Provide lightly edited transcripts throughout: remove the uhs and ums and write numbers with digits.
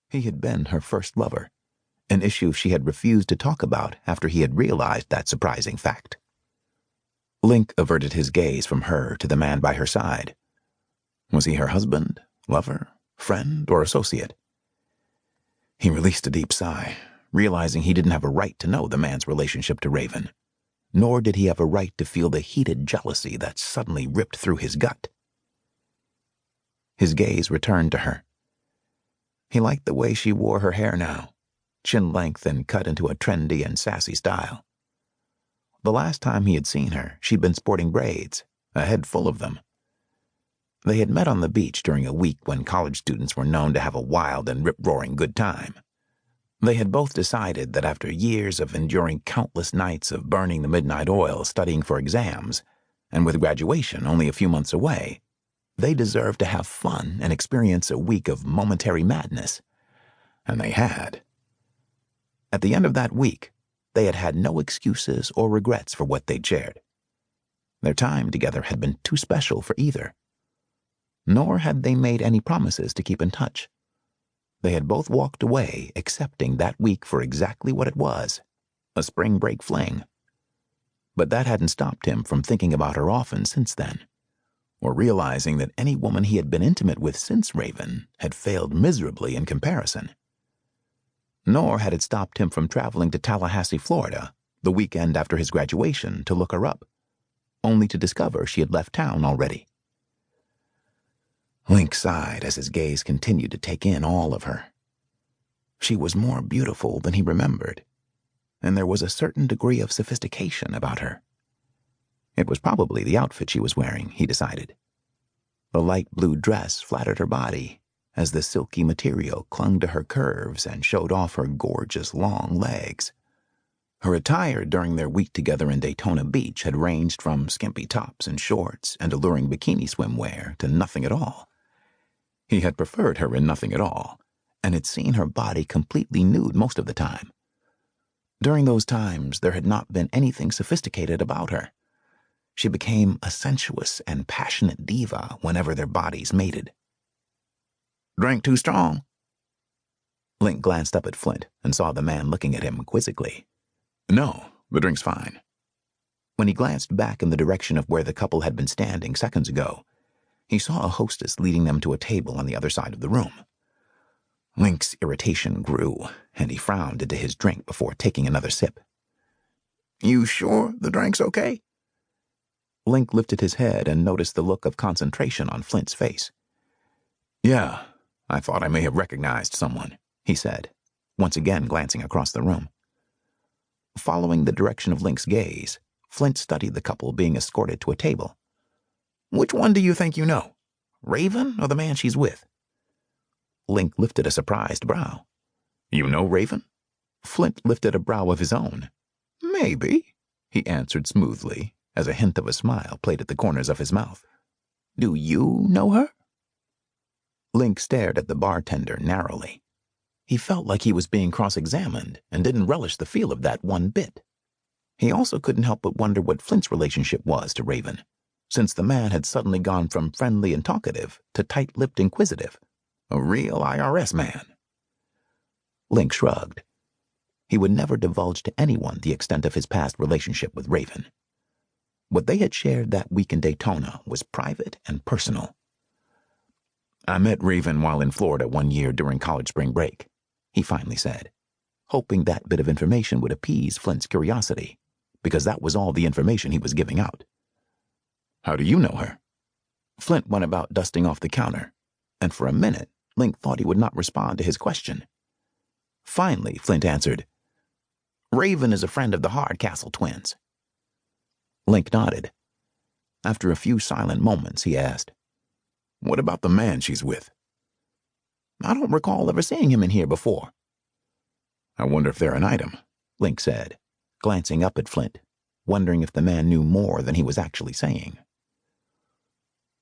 He had been her first lover, an issue she had refused to talk about after he had realized that surprising fact. Link averted his gaze from her to the man by her side. Was he her husband, lover, friend, or associate? He released a deep sigh, realizing he didn't have a right to know the man's relationship to Raven, nor did he have a right to feel the heated jealousy that suddenly ripped through his gut. His gaze returned to her. He liked the way she wore her hair now, chin length and cut into a trendy and sassy style. The last time he had seen her, she'd been sporting braids, a head full of them. They had met on the beach during a week when college students were known to have a wild and rip-roaring good time. They had both decided that after years of enduring countless nights of burning the midnight oil studying for exams, and with graduation only a few months away, they deserved to have fun and experience a week of momentary madness. And they had. At the end of that week, they had had no excuses or regrets for what they'd shared. Their time together had been too special for either. Nor had they made any promises to keep in touch. They had both walked away accepting that week for exactly what it was, a spring break fling. But that hadn't stopped him from thinking about her often since then, or realizing that any woman he had been intimate with since Raven had failed miserably in comparison. Nor had it stopped him from traveling to Tallahassee, Florida, the weekend after his graduation to look her up, only to discover she had left town already. Link sighed as his gaze continued to take in all of her. She was more beautiful than he remembered, and there was a certain degree of sophistication about her. It was probably the outfit she was wearing, he decided. The light blue dress flattered her body, as the silky material clung to her curves and showed off her gorgeous long legs. Her attire during their week together in Daytona Beach had ranged from skimpy tops and shorts and alluring bikini swimwear to nothing at all. He had preferred her in nothing at all, and had seen her body completely nude most of the time. During those times, there had not been anything sophisticated about her. She became a sensuous and passionate diva whenever their bodies mated. "Drink too strong?" Link glanced up at Flint and saw the man looking at him quizzically. "No, the drink's fine." When he glanced back in the direction of where the couple had been standing seconds ago, he saw a hostess leading them to a table on the other side of the room. Link's irritation grew, and he frowned into his drink before taking another sip. "You sure the drink's okay?" Link lifted his head and noticed the look of concentration on Flint's face. "Yeah, I thought I may have recognized someone," he said, once again glancing across the room. Following the direction of Link's gaze, Flint studied the couple being escorted to a table. "Which one do you think you know? Raven or the man she's with?" Link lifted a surprised brow. "You know Raven?" Flint lifted a brow of his own. "Maybe," he answered smoothly, as a hint of a smile played at the corners of his mouth. "Do you know her?" Link stared at the bartender narrowly. He felt like he was being cross-examined and didn't relish the feel of that one bit. He also couldn't help but wonder what Flint's relationship was to Raven, since the man had suddenly gone from friendly and talkative to tight-lipped inquisitive. A real IRS man. Link shrugged. He would never divulge to anyone the extent of his past relationship with Raven. What they had shared that week in Daytona was private and personal. "I met Raven while in Florida one year during college spring break," he finally said, hoping that bit of information would appease Flint's curiosity, because that was all the information he was giving out. "How do you know her?" Flint went about dusting off the counter, and for a minute Link thought he would not respond to his question. Finally, Flint answered, "Raven is a friend of the Hardcastle twins." Link nodded. After a few silent moments, he asked, "What about the man she's with?" "I don't recall ever seeing him in here before." "I wonder if they're an item," Link said, glancing up at Flint, wondering if the man knew more than he was actually saying.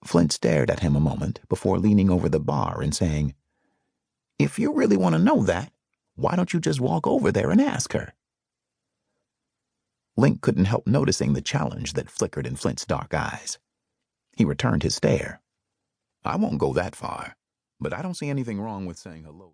Flint stared at him a moment before leaning over the bar and saying, "If you really want to know that, why don't you just walk over there and ask her?" Link couldn't help noticing the challenge that flickered in Flint's dark eyes. He returned his stare. "I won't go that far, but I don't see anything wrong with saying hello."